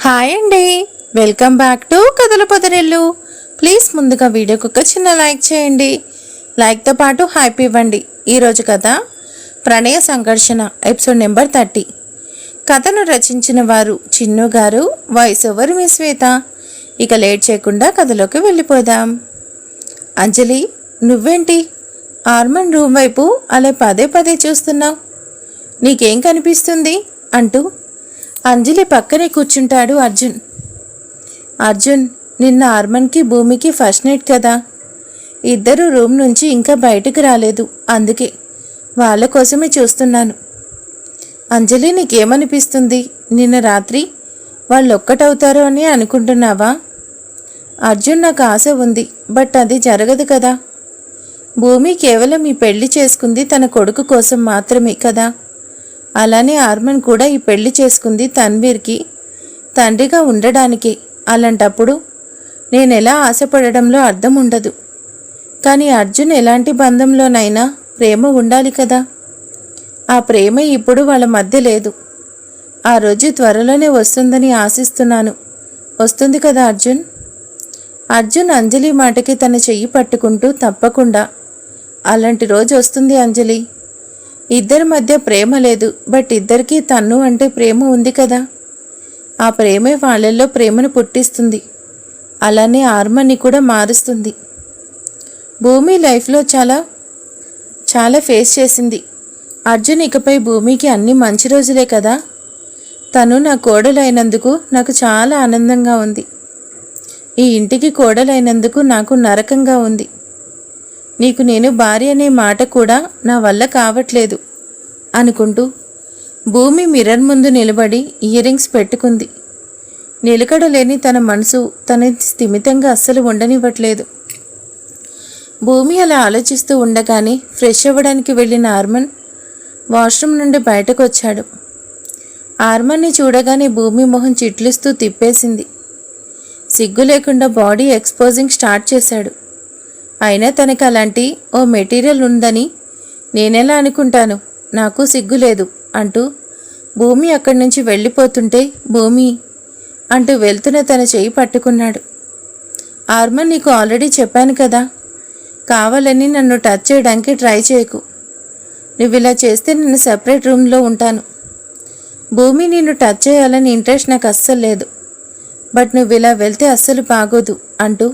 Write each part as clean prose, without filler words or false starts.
Hi అండి, welcome back to కథల పొదరిల్లు. Please ముందుగా వీడియోకి ఒక చిన్న లైక్ చేయండి. లైక్తో పాటు హైప్ ఇవ్వండి. ఈరోజు కథ ప్రణయ సంఘర్షణ, ఎపిసోడ్ నెంబర్ 30. కథను రచించిన వారు చిన్ను గారు, వాయిస్ ఓవర్ మీ శ్వేత. ఇక లేట్ చేయకుండా కథలోకి వెళ్ళిపోదాం. అంజలి, నువ్వేంటి ఆర్మన్ రూమ్ వైపు అలా పదే పదే చూస్తున్నావు? నీకేం కనిపిస్తుంది అంటూ అంజలి పక్కనే కూర్చుంటాడు అర్జున్. అర్జున్, నిన్న ఆర్మన్కి భూమికి ఫస్ట్ నైట్ కదా, ఇద్దరు రూమ్ నుంచి ఇంకా బయటకు రాలేదు, అందుకే వాళ్ళ కోసమే చూస్తున్నాను. అంజలి, నీకేమనిపిస్తుంది? నిన్న రాత్రి వాళ్ళు ఒక్కటవుతారు అని అనుకుంటున్నావా? అర్జున్, నాకు ఆశ ఉంది, బట్ అది జరగదు కదా. భూమి కేవలం ఈ పెళ్లి చేసుకుంది తన కొడుకు కోసం మాత్రమే కదా. అలానే ఆర్మన్ కూడా ఈ పెళ్లి చేసుకుంది తన్వీర్కి తండ్రిగా ఉండడానికే. అలాంటప్పుడు నేనెలా ఆశపడడంలో అర్థం ఉండదు. కానీ అర్జున్ ఎలాంటి బంధంలోనైనా ప్రేమ ఉండాలి కదా. ఆ ప్రేమ ఇప్పుడు వాళ్ళ మధ్య లేదు. ఆ రోజు త్వరలోనే వస్తుందని ఆశిస్తున్నాను. వస్తుంది కదా అర్జున్? అర్జున్ అంజలి మాటకి తన చెయ్యి పట్టుకుంటూ, తప్పకుండా అలాంటి రోజు వస్తుంది అంజలి. ఇద్దరి మధ్య ప్రేమ లేదు, బట్ ఇద్దరికీ తన్ను అంటే ప్రేమ ఉంది కదా. ఆ ప్రేమే వాళ్ళల్లో ప్రేమను పుట్టిస్తుంది. అలానే ఆర్మన్ని కూడా మారుస్తుంది. భూమి లైఫ్లో చాలా చాలా ఫేస్ చేసింది. అర్జున్, ఇకపై భూమికి అన్ని మంచి రోజులే కదా. తను నా కోడలైనందుకు నాకు చాలా ఆనందంగా ఉంది. ఈ ఇంటికి కోడలైనందుకు నాకు నరకంగా ఉంది. నీకు నేను భార్య అనే మాట కూడా నా వల్ల కావట్లేదు అనుకుంటూ భూమి మిర్రర్ ముందు నిలబడి ఇయర్ రింగ్స్ పెట్టుకుంది. నిలకడలేని తన మనసు తన స్థిమితంగా అస్సలు ఉండనివ్వట్లేదు. భూమి అలా ఆలోచిస్తూ ఉండగానే ఫ్రెష్ అవ్వడానికి వెళ్ళిన ఆర్మన్ వాష్రూమ్ నుండి బయటకు వచ్చాడు. ఆర్మన్ని చూడగానే భూమి మొహం చిట్లిస్తూ తిప్పేసింది. సిగ్గు లేకుండా బాడీ ఎక్స్పోజింగ్ స్టార్ట్ చేశాడు. అయినా తనకు అలాంటి ఓ మెటీరియల్ ఉందని నేనెలా అనుకుంటాను? నాకు సిగ్గు లేదు అంటూ భూమి అక్కడి నుంచి వెళ్ళిపోతుంటే, భూమి అంటూ వెళ్తున్న తన చెయ్యి పట్టుకున్నాడు. ఆర్మన్, నీకు ఆల్రెడీ చెప్పాను కదా, కావాలని నన్ను టచ్ చేయడానికి ట్రై చేయకు. నువ్వు ఇలా చేస్తే నేను సెపరేట్ రూమ్లో ఉంటాను. భూమి, నిన్ను టచ్ చేయాలని ఇంట్రెస్ట్ నాకు అస్సలు లేదు, బట్ నువ్వు ఇలా వెళ్తే అస్సలు బాగోదు అంటూ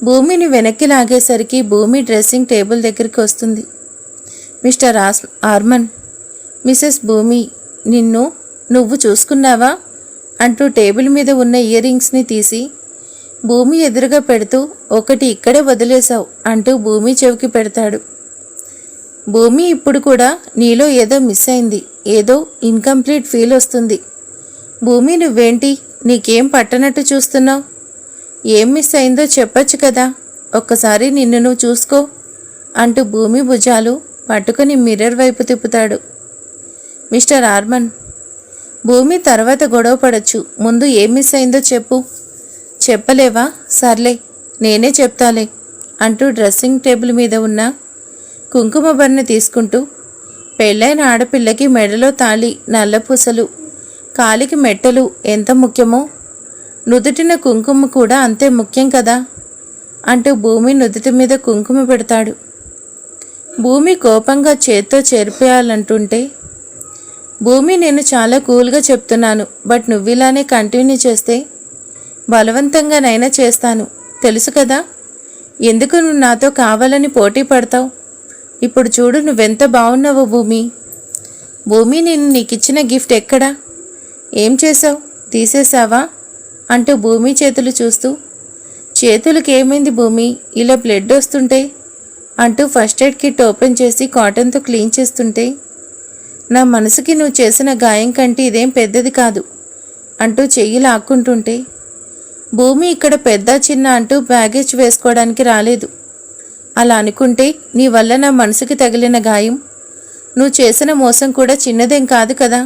భూమిని వెనక్కి లాగేసరికి భూమి డ్రెస్సింగ్ టేబుల్ దగ్గరికి వస్తుంది. మిస్టర్ ఆర్మన్, మిసెస్ భూమి, నువ్వు చూసుకున్నావా అంటూ టేబుల్ మీద ఉన్న ఇయర్ రింగ్స్ని తీసి భూమి ఎదురుగా పెడుతూ, ఒకటి ఇక్కడే వదిలేశావు అంటూ భూమి చెవికి పెడతాడు. భూమి, ఇప్పుడు కూడా నీలో ఏదో మిస్ అయింది, ఏదో ఇన్కంప్లీట్ ఫీల్ వస్తుంది. భూమి, నువ్వేంటి నీకేం పట్టనట్టు చూస్తున్నావు? ఏం మిస్ అయిందో చెప్పచ్చు కదా, ఒక్కసారి నిన్ను నువ్వు చూసుకో అంటూ భూమి భుజాలు పట్టుకుని మిర్రర్ వైపు తిప్పుతాడు. మిస్టర్ ఆర్మన్, భూమి తర్వాత గొడవ పడచ్చు, ముందు ఏం మిస్ అయిందో చెప్పు. చెప్పలేవా? సర్లే, నేనే చెప్తాలే అంటూ డ్రెస్సింగ్ టేబుల్ మీద ఉన్న కుంకుమ బరిని తీసుకుంటూ, పెళ్ళైన ఆడపిల్లకి మెడలో తాళి, నల్లపూసలు, కాలికి మెట్టలు ఎంత ముఖ్యమో నుదుటిన కుంకుమ కూడా అంతే ముఖ్యం కదా అంటూ భూమి నుదుటి మీద కుంకుమ పెడతాడు. భూమి కోపంగా చేత్తో చేర్పేయాలంటుంటే, భూమి, నేను చాలా కూల్గా చెప్తున్నాను, బట్ నువ్విలానే కంటిన్యూ చేస్తే బలవంతంగానైనా చేస్తాను, తెలుసు కదా. ఎందుకు నువ్వు నాతో కావాలని పోటీ పడతావు? ఇప్పుడు చూడు నువ్వెంత బాగున్నావో భూమి. భూమి, నేను నీకిచ్చిన గిఫ్ట్ ఎక్కడా? ఏం చేసావు? తీసేసావా అంటూ భూమి చేతులు చూస్తూ, చేతులకి ఏమైంది భూమి, ఇలా బ్లడ్ వస్తుంటే అంటూ ఫస్ట్ ఎయిడ్ కిట్ ఓపెన్ చేసి కాటన్తో క్లీన్ చేస్తుంటే, నా మనసుకి నువ్వు చేసిన గాయం కంటే ఇదేం పెద్దది కాదు అంటూ చెయ్యి లాక్కుంటుంటే, భూమి, ఇక్కడ పెద్ద చిన్న అంటూ బ్యాగేజ్ వేసుకోవడానికి రాలేదు. అలా అనుకుంటే నీ వల్ల నా మనసుకి తగిలిన గాయం, నువ్వు చేసిన మోసం కూడా చిన్నదేం కాదు కదా.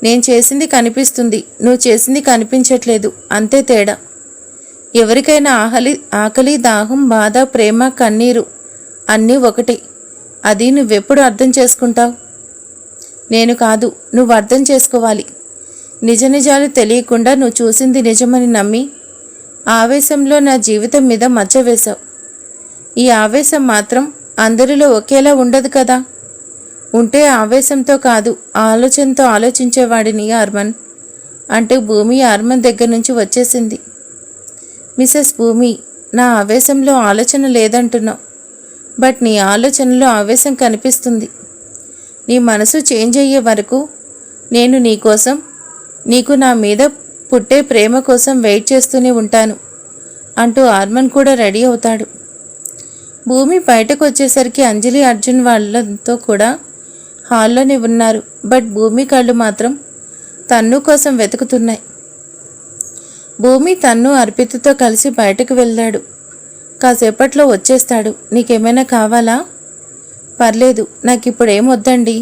నేను చేసింది కనిపిస్తుంది, నువ్వు చేసింది కనిపించట్లేదు, అంతే తేడా. ఎవరికైనా ఆకలి, దాహం, బాధ, ప్రేమ, కన్నీరు అన్నీ ఒకటే. అది నువ్వెప్పుడు అర్థం చేసుకుంటావు? నేను కాదు, నువ్వు అర్థం చేసుకోవాలి. నిజ నిజాలు తెలియకుండా నువ్వు చూసింది నిజమని నమ్మి ఆవేశంలో నా జీవితం మీద మచ్చ వేశావు. ఈ ఆవేశం మాత్రం అందరిలో ఒకేలా ఉండదు కదా. ఉంటే ఆవేశంతో కాదు, ఆలోచనతో ఆలోచించేవాడిని ఆర్మన్ అంటూ భూమి ఆర్మన్ దగ్గర నుంచి వచ్చేసింది. మిసెస్ భూమి, నా ఆవేశంలో ఆలోచన లేదంటున్నావు, బట్ నీ ఆలోచనలో ఆవేశం కనిపిస్తుంది. నీ మనసు చేంజ్ అయ్యే వరకు నేను నీకోసం, నీకు నా మీద పుట్టే ప్రేమ కోసం వెయిట్ చేస్తూనే ఉంటాను అంటూ ఆర్మన్ కూడా రెడీ అవుతాడు. భూమి బయటకు వచ్చేసరికి అంజలి అర్జున్ వాళ్ళతో కూడా హాల్లోనే ఉన్నారు. బట్ భూమి కళ్ళు మాత్రం తన్ను కోసం వెతుకుతున్నాయి. భూమి తన్ను అర్పితతో కలిసి బయటకు వెళ్ళాడు. కాసేపట్లో వచ్చేస్తాడు. నీకేమైనా కావాలా? పర్లేదు, నాకు ఇప్పుడు ఏమొద్దండి.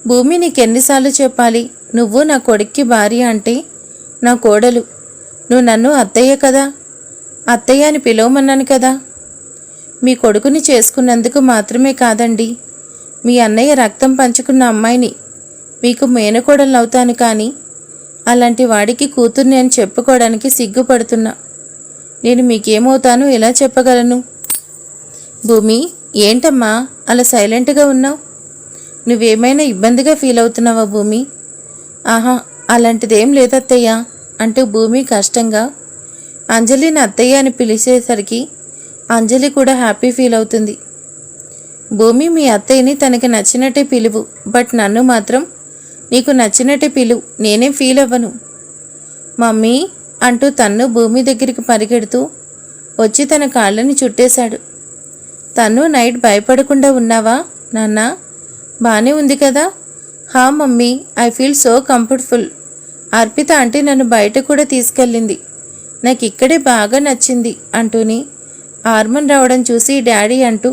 భూమి, నీకెన్నిసార్లు చెప్పాలి? నువ్వు నా కొడుక్కి భార్య అంటే నా కోడలు. నువ్వు నన్ను అత్తయ్య కదా, అత్తయ్య అని పిలవమన్నాను కదా. మీ కొడుకుని చేసుకున్నందుకు మాత్రమే కాదండి, మీ అన్నయ్య రక్తం పంచుకున్న అమ్మాయిని మీకు మేనకోడలు అవుతాను, కానీ అలాంటి వాడికి కూతుర్ని అని చెప్పుకోవడానికి సిగ్గుపడుతున్నా. నేను మీకేమవుతాను ఎలా చెప్పగలను? భూమి, ఏంటమ్మా అలా సైలెంట్గా ఉన్నావు? నువ్వేమైనా ఇబ్బందిగా ఫీల్ అవుతున్నావా భూమి? ఆహా, అలాంటిదేం లేదత్తయ్య అంటూ భూమి కష్టంగా అంజలిని అత్తయ్య అని పిలిచేసరికి అంజలి కూడా హ్యాపీ ఫీల్ అవుతుంది. భూమి, మీ అత్తయ్యని తనకి నచ్చినట్టే పిలువు, బట్ నన్ను మాత్రం నీకు నచ్చినట్టే పిలువు, నేనేం ఫీల్ అవ్వను. మమ్మీ అంటూ తన్ను భూమి దగ్గరికి పరిగెడుతూ వచ్చి తన కాళ్ళని చుట్టేశాడు. తను నైట్ భయపడకుండా ఉన్నావా నాన్న? బానే ఉంది కదా? హా mummy, I feel so comfortable. Arpita అంటే నన్ను బయట కూడా తీసుకెళ్ళింది, నాకు ఇక్కడే బాగా నచ్చింది అంటూని ఆర్మన్ రావడం చూసి డాడీ అంటూ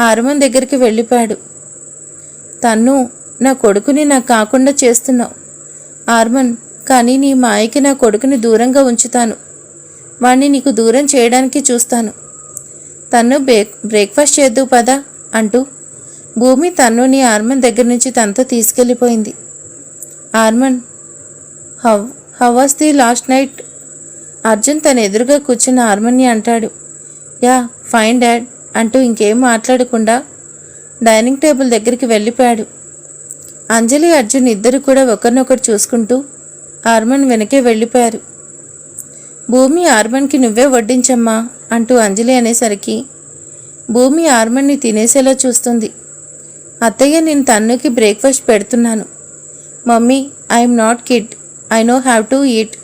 ఆర్మన్ దగ్గరికి వెళ్ళిపోయాడు. తన్ను, నా కొడుకుని నాకు కాకుండా చేస్తున్నావు ఆర్మన్, కానీ నీ మాయకి నా కొడుకుని దూరంగా ఉంచుతాను, వాణ్ణి నీకు దూరం చేయడానికి చూస్తాను. తన్ను బ్రేక్ఫాస్ట్ చేద్దు పదా అంటూ భూమి తన్నుని ఆర్మన్ దగ్గర నుంచి తనతో తీసుకెళ్ళిపోయింది. Arman, how was the last night? Arjun తన ఎదురుగా కూర్చున్న ఆర్మన్ని అంటాడు. యా ఫైన్ డాడ్ అంటూ ఇంకేం మాట్లాడకుండా డైనింగ్ టేబుల్ దగ్గరికి వెళ్ళిపోయాడు. అంజలి అర్జున్ ఇద్దరు కూడా ఒకరినొకరు చూసుకుంటూ ఆర్మన్ వెనకే వెళ్ళిపోయారు. భూమి ఆర్మన్కి నువ్వే వడ్డించమ్మా అంటూ అంజలి అనేసరికి భూమి ఆర్మన్ని తినేసేలా చూస్తుంది. అత్తయ్య, నేను తన్నుకి బ్రేక్ఫాస్ట్ పెడుతున్నాను. Mummy, I'm not kid, I know have to eat,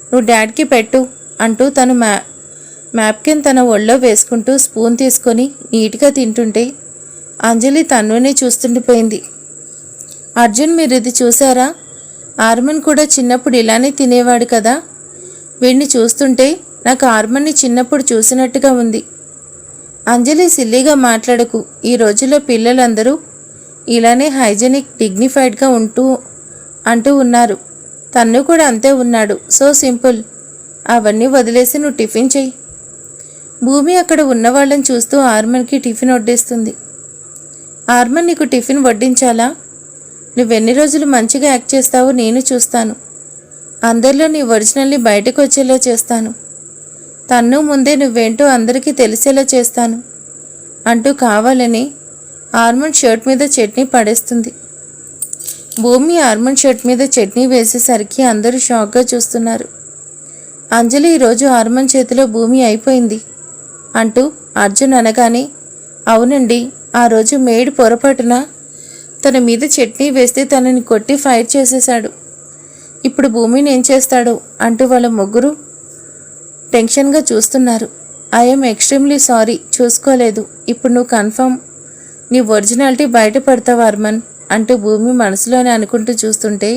నువ్వు డాడ్కి పెట్టు అంటూ తను మ్యాప్కిన్ తన ఒళ్ళో వేసుకుంటూ స్పూన్ తీసుకొని నీట్గా తింటుంటే అంజలి తన్నునే చూస్తుండిపోయింది. అర్జున్, మీరు ఇది చూసారా? ఆర్మన్ కూడా చిన్నప్పుడు ఇలానే తినేవాడు కదా. వీడిని చూస్తుంటే నాకు ఆర్మన్ని చిన్నప్పుడు చూసినట్టుగా ఉంది. అంజలి, సిల్లీగా మాట్లాడకు. ఈ రోజుల్లో పిల్లలందరూ ఇలానే హైజెనిక్ డిగ్నిఫైడ్గా అంటూ ఉన్నారు. తన్ను కూడా అంతే ఉన్నాడు. So simple. అవన్నీ వదిలేసి నువ్వు టిఫిన్ చెయ్యి. భూమి అక్కడ ఉన్న వాళ్ళని చూస్తూ ఆర్మన్కి టిఫిన్ వడ్డిస్తుంది. ఆర్మన్, నీకు టిఫిన్ వడ్డించాలా? నువ్వెన్ని రోజులు మంచిగా యాక్ట్ చేస్తావో నేను చూస్తాను. అందరిలో నీ ఒరిజినల్ని బయటకు వచ్చేలా చేస్తాను. తన్ను ముందే నువ్వేంటో అందరికీ తెలిసేలా చేస్తాను అంటూ కావాలని ఆర్మన్ షర్ట్ మీద చట్నీ పడేస్తుంది. భూమి ఆర్మన్ షర్ట్ మీద చట్నీ వేసేసరికి అందరూ షాక్గా చూస్తున్నారు. అంజలి, ఈరోజు ఆర్మన్ చేతిలో భూమి అయిపోయింది అంటూ అర్జున్ అనగానే, అవునండి, ఆ రోజు మేడ్ పొరపాటున తన మీద చట్నీ వేస్తే తనని కొట్టి ఫైర్ చేసేశాడు. ఇప్పుడు భూమిని ఏం చేస్తాడో అంటూ వాళ్ళ ముగ్గురు టెన్షన్గా చూస్తున్నారు. ఐఎమ్ ఎక్స్ట్రీమ్లీ సారీ, చూసుకోలేదు. ఇప్పుడు నువ్వు కన్ఫర్మ్ నీ ఒరిజినాలిటీ బయటపడతావు ఆర్మన్ అంటూ భూమి మనసులోనే అనుకుంటూ చూస్తుంటే,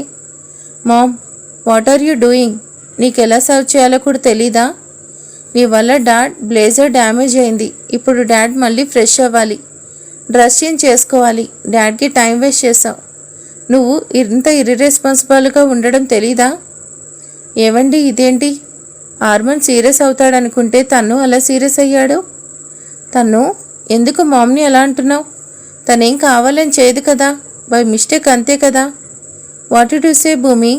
mom, what are you doing? నీకు ఎలా సర్వ్ చేయాలో కూడా తెలీదా? నీ వల్ల డాడ్ బ్లేజర్ డ్యామేజ్ అయింది. ఇప్పుడు డాడ్ మళ్ళీ ఫ్రెష్ అవ్వాలి, డ్రెస్ చేంజ్ చేసుకోవాలి. డాడ్కి టైం వేస్ట్ చేసావు. నువ్వు ఇంత ఇర్రెస్పాన్సిబుల్గా ఉండడం తెలీదా? ఏవండి, ఇదేంటి? ఆర్మన్ సీరియస్ అవుతాడనుకుంటే తను అలా సీరియస్ అయ్యాడు. తను ఎందుకు మామ్ని అలా అంటున్నావు? తనేం కావాలని చేయదు కదా, బై మిస్టేక్ అంతే కదా. వాట్ డు సే భూమి?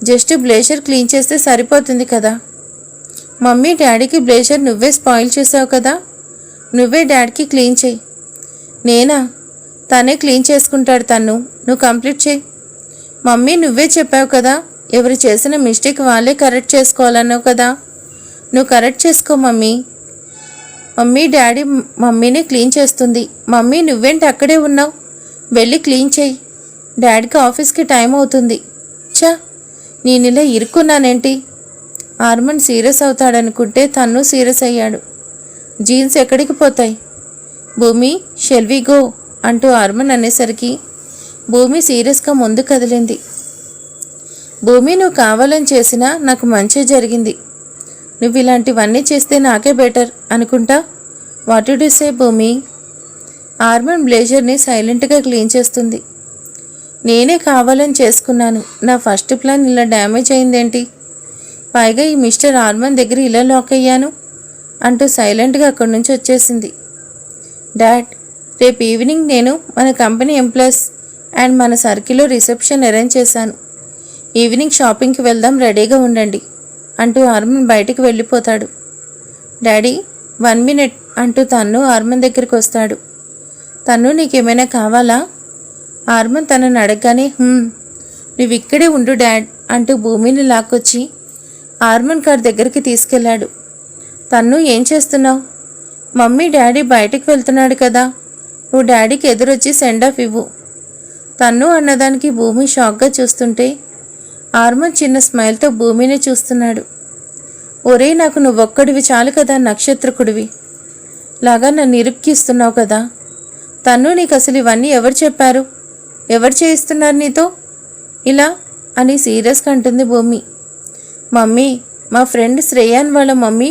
జస్ట్ బ్లేజర్ క్లీన్ చేస్తే సరిపోతుంది కదా. మమ్మీ డాడీకి బ్లేజర్ నువ్వే స్పాయిల్ చేసావు కదా, నువ్వే డాడీకి క్లీన్ చేయి. నేనా? తనే క్లీన్ చేసుకుంటాడు. నువ్వు కంప్లీట్ చేయి. మమ్మీ నువ్వే చెప్పావు కదా, ఎవరు చేసిన మిస్టేక్ వాళ్ళే కరెక్ట్ చేసుకోవాలన్నావు కదా, నువ్వు కరెక్ట్ చేసుకో మమ్మీ. డాడీ మమ్మీని క్లీన్ చేస్తుంది. మమ్మీ నువ్వేంటి అక్కడే ఉన్నావు, వెళ్ళి క్లీన్ చేయి. డాడీకి ఆఫీస్కి టైం అవుతుంది. చా, నేను ఇలా ఇరుక్కున్నానేంటి. ఆర్మన్ సీరియస్ అవుతాడనుకుంటే తను సీరియస్ అయ్యాడు. జీన్స్ ఎక్కడికి పోతాయి? భూమి షెల్ వి గో అంటూ ఆర్మన్ అనేసరికి భూమి సీరియస్గా ముందు కదిలింది. భూమి, నువ్వు కావాలని చేసినా నాకు మంచి జరిగింది. నువ్వు ఇలాంటివన్నీ చేస్తే నాకే బెటర్ అనుకుంటా. వాట్ డు సే భూమి? ఆర్మన్ బ్లేజర్ని సైలెంట్గా క్లీన్ చేస్తుంది. నేనే కావాలని చేసుకున్నాను. నా ఫస్ట్ ప్లాన్ ఇలా డ్యామేజ్ అయిందేంటి? పైగా ఈ మిస్టర్ ఆర్మన్ దగ్గర ఇలా లాక్ అయ్యాను అంటూ సైలెంట్గా అక్కడి నుంచి వచ్చేసింది. డాడ్, రేపు ఈవినింగ్ నేను మన కంపెనీ ఎంప్లాయీస్ అండ్ మన సర్కిల్లో రిసెప్షన్ అరేంజ్ చేశాను. ఈవినింగ్ షాపింగ్కి వెళ్దాం, రెడీగా ఉండండి అంటూ ఆర్మన్ బయటికి వెళ్ళిపోతాడు. డాడీ 1 minute అంటూ తను ఆర్మన్ దగ్గరికి వస్తాడు. నీకేమైనా కావాలా? ఆర్మన్ తనని అడగగానే నువ్వు ఇక్కడే ఉండు డాడ్ అంటూ భూమిని లాక్కొచ్చి ఆర్మన్ కార్ దగ్గరికి తీసుకెళ్లాడు. ఏం చేస్తున్నావు? మమ్మీ డాడీ బయటికి వెళ్తున్నాడు కదా, నువ్వు డాడీకి ఎదురొచ్చి సెండ్ ఆఫ్ ఇవ్వు. అన్నదానికి భూమి షాక్గా చూస్తుంటే ఆర్మన్ చిన్న స్మైల్తో భూమిని చూస్తున్నాడు. ఒరే, నాకు నువ్వొక్కడివి చాలు కదా, నక్షత్రకుడివి లాగా నన్ను ఇరుక్కిస్తున్నావు కదా. నీకు అసలు ఇవన్నీ ఎవరు చెప్పారు? ఎవరు చేయిస్తున్నారు నీతో ఇలా అని సీరియస్గా అంటుంది భూమి. మమ్మీ, మా ఫ్రెండ్ శ్రేయాన్ వాళ్ళ మమ్మీ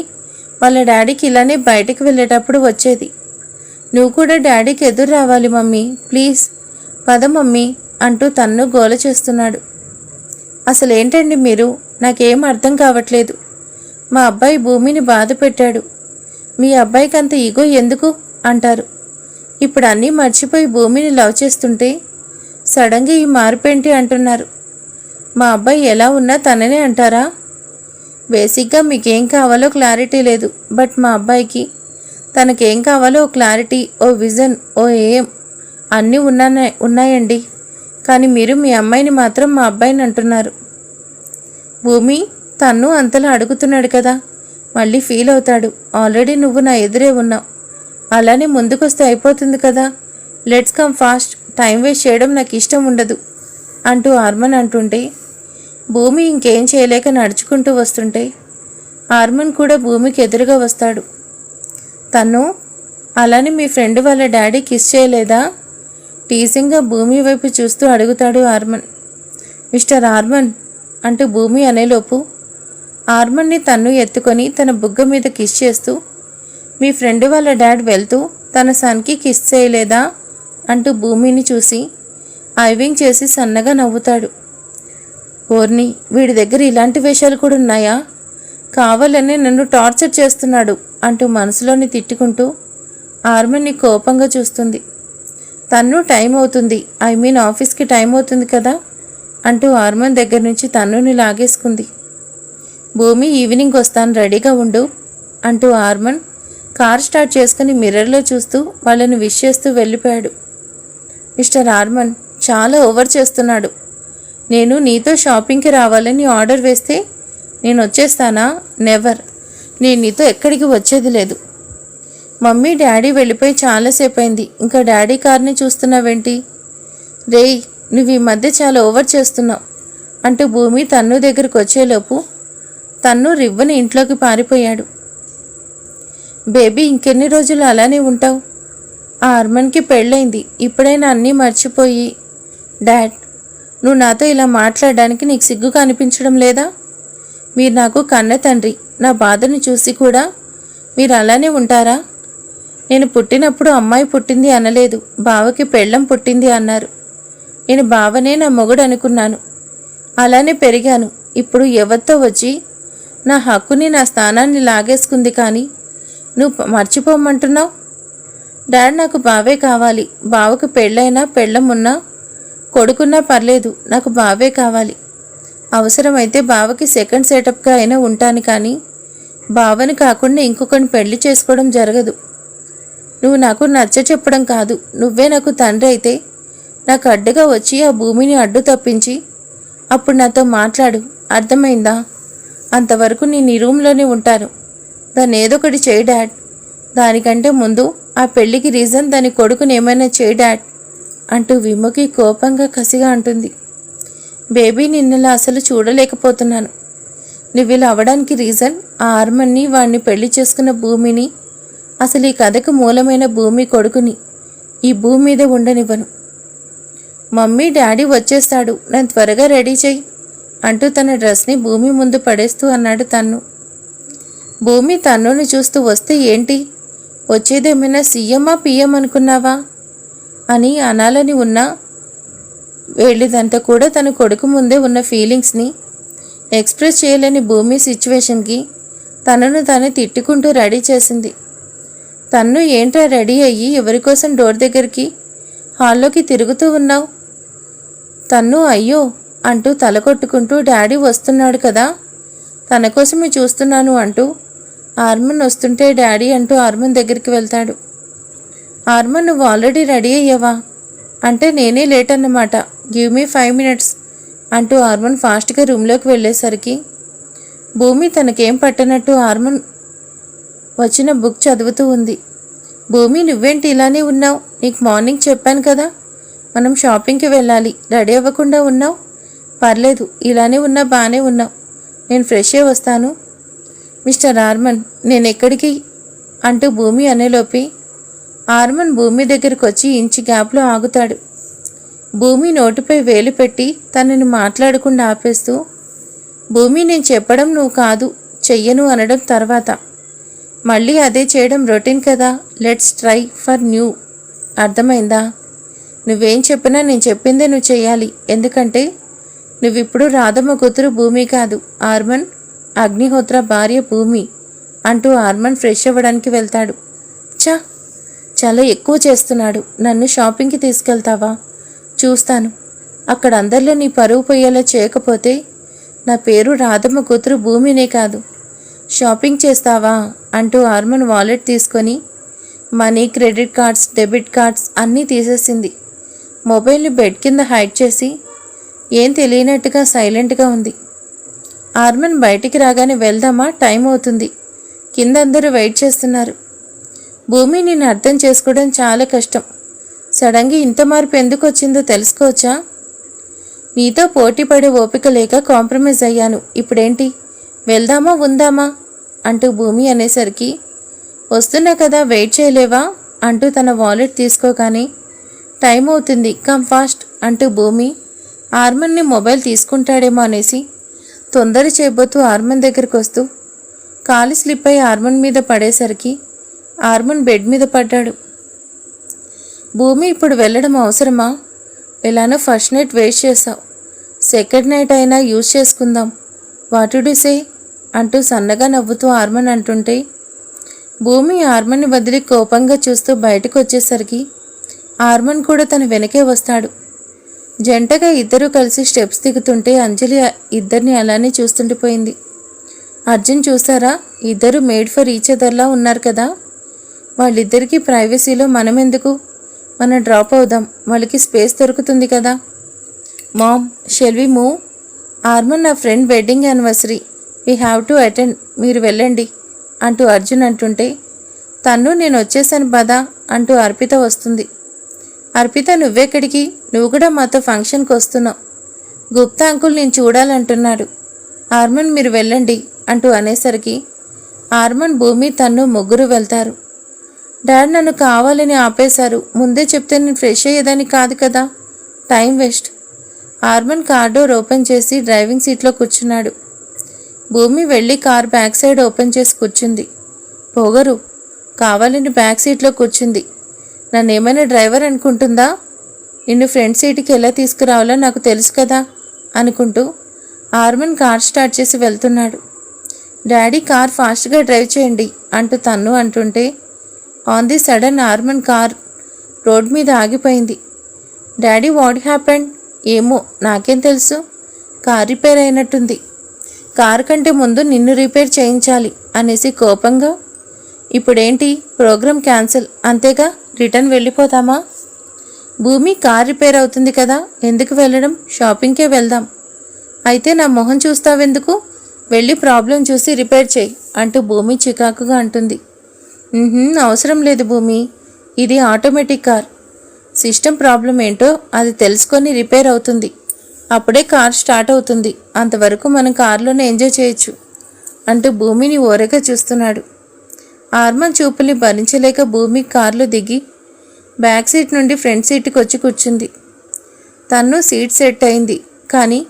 వాళ్ళ డాడీకి ఇలానే బయటికి వెళ్ళేటప్పుడు వచ్చేది. నువ్వు కూడా డాడీకి ఎదురు రావాలి మమ్మీ, ప్లీజ్ పద మమ్మీ అంటూ గోల చేస్తున్నాడు. అసలు ఏంటండి మీరు? నాకేం అర్థం కావట్లేదు. మా అబ్బాయి భూమిని బాధ పెట్టాడు, మీ అబ్బాయికి అంత ఈగో ఎందుకు అంటారు. ఇప్పుడు అన్నీ మర్చిపోయి భూమిని లవ్ చేస్తుంటే సడన్గా ఈ మార్పేంటి అంటున్నారు. మా అబ్బాయి ఎలా ఉన్నా తననే అంటారా? బేసిక్గా మీకేం కావాలో క్లారిటీ లేదు, బట్ మా అబ్బాయికి తనకేం కావాలో ఓ క్లారిటీ, ఓ విజన్, ఓ ఏం అన్నీ ఉన్నాయండి. కానీ మీరు మీ అమ్మాయిని మాత్రం మా అబ్బాయిని అంటున్నారు. భూమి, అంతలా అడుగుతున్నాడు కదా, మళ్ళీ ఫీల్ అవుతాడు. ఆల్రెడీ నువ్వు నా ఎదురే ఉన్నావు, అలానే ముందుకొస్తే అయిపోతుంది కదా. Let's come fast, time waste చేయడం నాకు ఇష్టం ఉండదు అంటూ ఆర్మన్ అంటుంటే భూమి ఇంకేం చేయలేక నడుచుకుంటూ వస్తుంటే ఆర్మన్ కూడా భూమికి ఎదురుగా వస్తాడు. అలానే మీ ఫ్రెండ్ వాళ్ళ డాడీ కిస్ చేయలేదా? టీజింగ్గా భూమి వైపు చూస్తూ అడుగుతాడు ఆర్మన్. మిస్టర్ ఆర్మన్ అంటూ భూమి అనేలోపు ఆర్మన్ని ఎత్తుకొని తన బుగ్గ మీద కిస్ చేస్తూ, మీ ఫ్రెండ్ వాళ్ళ డాడ్ వెళ్తూ తన సన్కి కిస్ చేయలేదా అంటూ భూమిని చూసి ఐవింగ్ చేసి సన్నగా నవ్వుతాడు. ఓర్ని, వీడి దగ్గర ఇలాంటి వేషాలు కూడా ఉన్నాయా? కావాలనే నన్ను టార్చర్ చేస్తున్నాడు అంటూ మనసులోని తిట్టుకుంటూ ఆర్మన్ని కోపంగా చూస్తుంది. టైం అవుతుంది, ఆఫీస్కి టైం అవుతుంది కదా అంటూ ఆర్మన్ దగ్గర నుంచి లాగేసుకుంది. భూమి, ఈవినింగ్ వస్తాను, రెడీగా ఉండు అంటూ ఆర్మన్ కార్ స్టార్ట్ చేసుకుని మిర్రర్లో చూస్తూ వాళ్ళని విష్ చేస్తూ వెళ్ళిపోయాడు. మిస్టర్ ఆర్మన్ చాలా ఓవర్ చేస్తున్నాడు. నేను నీతో షాపింగ్కి రావాలని ఆర్డర్ వేస్తే నేను వచ్చేస్తానా? నెవర్. నేను నీతో ఎక్కడికి వచ్చేది లేదు. మమ్మీ డాడీ వెళ్ళిపోయి చాలాసేపు అయింది, ఇంకా డాడీ కార్ని చూస్తున్నావేంటి? రేయ్, నువ్వు ఈ మధ్య చాలా ఓవర్ చేస్తున్నావు అంటూ భూమి దగ్గరికి వచ్చేలోపు రివ్వని ఇంట్లోకి పారిపోయాడు. బేబీ, ఇంకెన్ని రోజులు అలానే ఉంటావు? ఆ ఆర్మన్కి పెళ్ళైంది, ఇప్పుడైనా అన్నీ మర్చిపోయి. డాడ్, నువ్వు నాతో ఇలా మాట్లాడడానికి నీకు సిగ్గుగా అనిపించడం లేదా? మీరు నాకు కన్న తండ్రి, నా బాధను చూసి కూడా మీరు అలానే ఉంటారా? నేను పుట్టినప్పుడు అమ్మాయి పుట్టింది అనలేదు, బావకి పెళ్ళం పుట్టింది అన్నారు. నేను బావనే నా మొగుడు అనుకున్నాను, అలానే పెరిగాను. ఇప్పుడు ఎవరితో వచ్చి నా హక్కుని, నా స్థానాన్ని లాగేసుకుంది. కానీ నువ్వు మర్చిపోమంటున్నావు. డాడ్, నాకు బావే కావాలి. బావకు పెళ్ళైనా పెళ్ళం ఉన్నా కొడుకున్నా పర్లేదు, నాకు బావే కావాలి. అవసరమైతే బావకి సెకండ్ సెటప్గా అయినా ఉంటాను, కానీ బావని కాకుండా ఇంకొకరిని పెళ్లి చేసుకోవడం జరగదు. నువ్వు నాకు నచ్చ చెప్పడం కాదు, నువ్వే నాకు తండ్రి అయితే నాకు అడ్డుగా వచ్చి ఆ భూమిని అడ్డు తప్పించి అప్పుడు నాతో మాట్లాడు, అర్థమైందా? అంతవరకు నేను ఈ రూమ్లోనే ఉంటాను. దాన్ని ఏదో ఒకటి చేయి డాడ్. దానికంటే ముందు ఆ పెళ్ళికి రీజన్ దాని కొడుకుని ఏమైనా చేయి డాడ్ అంటూ విముకి కోపంగా కసిగా అంటుంది. బేబీ, నిన్నలా అసలు చూడలేకపోతున్నాను. నువ్వు ఇలా అవ్వడానికి రీజన్ ఆ ఆర్మన్ని, వాడిని పెళ్లి చేసుకున్న భూమిని, అసలు ఈ కథకు మూలమైన భూమి కొడుకుని ఈ భూమి మీద ఉండనివ్వను. మమ్మీ, డాడీ వచ్చేస్తాడు, నన్ను త్వరగా రెడీ చేయి అంటూ తన డ్రెస్ని భూమి ముందు పడేస్తూ అన్నాడు తన్ను. భూమి తన్నుని చూస్తూ, వస్తే ఏంటి, వచ్చేదేమైనా సీఎమ్మా పిఎం అనుకున్నావా అని అనాలని ఉన్నా వెళ్ళిదంతా కూడా తన కొడుకు ముందే ఉన్న ఫీలింగ్స్ని ఎక్స్ప్రెస్ చేయలేని భూమి సిచ్యువేషన్కి తనను తాను తిట్టుకుంటూ రెడీ చేసింది. తన్ను ఏంట్రా రెడీ అయ్యి ఎవరికోసం డోర్ దగ్గరికి హాల్లోకి తిరుగుతూ ఉన్నావు? తన్ను అయ్యో అంటూ తల కొట్టుకుంటూ, డాడీ వస్తున్నాడు కదా, తన కోసమే చూస్తున్నాను అంటూ ఆర్మన్ వస్తుంటే డాడీ అంటూ ఆర్మన్ దగ్గరికి వెళ్తాడు. ఆర్మన్, నువ్వు ఆల్రెడీ రెడీ అయ్యావా అంటే నేనే లేట్ అన్నమాట, గివ్ మీ 5 minutes అంటూ ఆర్మన్ ఫాస్ట్గా రూమ్లోకి వెళ్ళేసరికి భూమి తనకేం పట్టనట్టు ఆర్మన్ వచ్చిన బుక్ చదువుతూ ఉంది. భూమి, నువ్వేంటి ఇలానే ఉన్నావు? నీకు మార్నింగ్ చెప్పాను కదా మనం షాపింగ్కి వెళ్ళాలి, రెడీ అవ్వకుండా ఉన్నావు. పర్లేదు, ఇలానే ఉన్నా బాగానే ఉన్నావు, నేను ఫ్రెష్ అయ్యి వస్తాను. మిస్టర్ ఆర్మన్, నేను ఎక్కడికి అంటూ భూమి అనేలోపి ఆర్మన్ భూమి దగ్గరికి వచ్చి ఇంచి గ్యాప్లో ఆగుతాడు. భూమి నోటిపై వేలు పెట్టి తనని మాట్లాడకుండా ఆపేస్తూ, భూమి, నేను చెప్పడం నువ్వు కాదు, చెయ్యను అనడం తర్వాత. మళ్ళీ అదే చేయడం రొటీన్ కదా, లెట్స్ ట్రై ఫర్ న్యూ. అర్థమైందా? నువ్వేం చెప్పినా నేను చెప్పిందే నువ్వు చెయ్యాలి, ఎందుకంటే నువ్విప్పుడు రాధమ్మ కూతురు భూమి కాదు, ఆర్మన్ అగ్నిహోత్ర భార్య భూమి అంటూ ఆర్మన్ ఫ్రెష్ అవ్వడానికి వెళ్తాడు. చాలా ఎక్కువ చేస్తున్నాడు. నన్ను షాపింగ్కి తీసుకెళ్తావా? చూస్తాను. అక్కడ అందరిలో నీ పరువు పోయేలా చేయకపోతే నా పేరు రాధమ్మ కూతురు భూమినే కాదు. షాపింగ్ చేస్తావా అంటూ ఆర్మన్ వాలెట్ తీసుకొని money, credit cards, debit cards అన్నీ తీసేసింది. మొబైల్ని బెడ్ కింద హైడ్ చేసి ఏం తెలియనట్టుగా సైలెంట్గా ఉంది. ఆర్మన్ బయటికి రాగానే వెళ్దామా, టైం అవుతుంది, కింద అందరూ వెయిట్ చేస్తున్నారు. భూమి, నేను అర్థం చేసుకోవడం చాలా కష్టం. సడన్గా ఇంత మార్పు ఎందుకు వచ్చిందో తెలుసుకోవచ్చా? నీతో పోటీ పడే ఓపిక లేక కాంప్రమైజ్ అయ్యాను. ఇప్పుడేంటి, వెళ్దామా ఉందామా అంటూ భూమి అనేసరికి, వస్తున్నా కదా, వెయిట్ చేయలేవా అంటూ తన వాలెట్ తీసుకోగానే, టైం అవుతుంది, కమ్ ఫాస్ట్ అంటూ భూమి ఆర్మన్ని మొబైల్ తీసుకుంటాడేమో అనేసి తొందర చేయబోతూ ఆర్మన్ దగ్గరికి వస్తూ కాలి స్లిప్ అయి ఆర్మన్ మీద పడేసరికి ఆర్మన్ బెడ్ మీద పడ్డాడు. భూమి, ఇప్పుడు వెళ్ళడం అవసరమా? ఎలానో ఫస్ట్ నైట్ వేస్ట్ చేసావు, సెకండ్ నైట్ అయినా యూజ్ చేసుకుందాం, వాట్ డు సే అంటూ సన్నగా నవ్వుతూ ఆర్మన్ అంటుంటే భూమి ఆర్మన్ని వదిలి కోపంగా చూస్తూ బయటకు వచ్చేసరికి ఆర్మన్ కూడా తన వెనకే వస్తాడు. జంటగా ఇద్దరూ కలిసి స్టెప్స్ దిగుతుంటే అంజలి ఇద్దరిని అలానే చూస్తుండిపోయింది. అర్జున్, చూసారా, ఇద్దరు మేడ్ ఫర్ ఈచ్ అదర్లా ఉన్నారు కదా, వాళ్ళిద్దరికీ ప్రైవసీలో మనమెందుకు, మనం డ్రాప్ అవుదాం, వాళ్ళకి స్పేస్ దొరుకుతుంది కదా. Mom, shall we move? Arman, నా friend wedding anniversary, we have to attend, మీరు వెళ్ళండి అంటూ అర్జున్ అంటుంటే తన్ను, నేను వచ్చేసాను పదా అంటూ అర్పిత వస్తుంది. అర్పిత, నువ్వెక్కడికి? నువ్వు కూడా మాతో ఫంక్షన్కి వస్తున్నావు. గుప్తా అంకుల్ నేను చూడాలంటున్నాడు. ఆర్మన్, మీరు వెళ్ళండి అంటూ అనేసరికి ఆర్మన్, భూమి, తన్ను ముగ్గురు వెళ్తారు. డాడ్ నన్ను కావాలని ఆపేశారు, ముందే చెప్తే నేను ఫ్రెష్ అయ్యేదాన్ని కాదు కదా, time waste. Arman car door open చేసి డ్రైవింగ్ సీట్లో కూర్చున్నాడు. భూమి వెళ్ళి కార్ బ్యాక్ సైడ్ ఓపెన్ చేసి కూర్చుంది. పొగరు కావాలని బ్యాక్ సీట్లో కూర్చుంది. నన్నేమైనా డ్రైవర్ అనుకుంటుందా? నిన్ను ఫ్రంట్ సీట్కి ఎలా తీసుకురావాలో నాకు తెలుసు కదా అనుకుంటూ ఆర్మన్ కార్ స్టార్ట్ చేసి వెళ్తున్నాడు. డాడీ, కార్ ఫాస్ట్గా డ్రైవ్ చేయండి అంటూ తన్ను అంటుంటే on the sudden Arman car road మీద ఆగిపోయింది. Daddy, what happened? ఏమో నాకేం తెలుసు, కార్ రిపేర్ అయినట్టుంది, కారు కంటే ముందు నిన్ను రిపేర్ చేయించాలి అనేసి కోపంగా, ఇప్పుడేంటి ప్రోగ్రామ్ క్యాన్సిల్ అంతేగా, రిటర్న్ వెళ్ళిపోతామా? భూమి కార్ రిపేర్ అవుతుంది కదా, ఎందుకు వెళ్ళడం, షాపింగ్కే వెళ్దాం. అయితే నా మొహం చూస్తావెందుకు, వెళ్ళి ప్రాబ్లం చూసి రిపేర్ చేయి అంటూ భూమి చికాకుగా అంటుంది. అవసరం లేదు భూమి, ఇది ఆటోమేటిక్ కార్, సిస్టమ్ ప్రాబ్లం ఏంటో అది తెలుసుకొని రిపేర్ అవుతుంది, అప్పుడే కార్ స్టార్ట్ అవుతుంది, అంతవరకు మనం కారులోనే ఎంజాయ్ చేయొచ్చు అంటూ భూమిని ఓరగా చూస్తున్నాడు. ఆర్మన్ చూపుల్ని భరించలేక భూమి కారులో దిగి బ్యాక్ సీట్ నుండి ఫ్రంట్ సీట్కి వచ్చి కూర్చుంది. తను సీట్ సెట్ అయింది, కానీ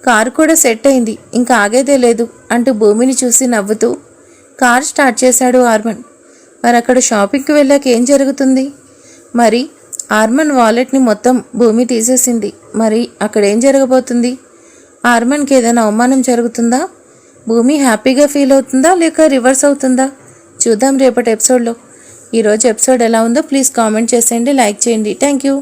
కారు కూడా సెట్ అయింది, ఇంకా ఆగేదే లేదు అంటూ భూమిని చూసి నవ్వుతూ కార్ స్టార్ట్ చేశాడు ఆర్మన్. మరి అక్కడ షాపింగ్కి వెళ్ళాక ఏం జరుగుతుంది? మరి ఆర్మన్ వాలెట్ని మొత్తం భూమి తీసేసింది, మరి అక్కడ ఏం జరగబోతుంది? ఆర్మన్కి ఏదైనా అవమానం జరుగుతుందా? భూమి హ్యాపీగా ఫీల్ అవుతుందా లేక రివర్స్ అవుతుందా? చూద్దాం రేపటి ఎపిసోడ్లో. ఈరోజు ఎపిసోడ్ ఎలా ఉందో ప్లీజ్ కామెంట్ చేసేయండి, లైక్ చేయండి. Thank you.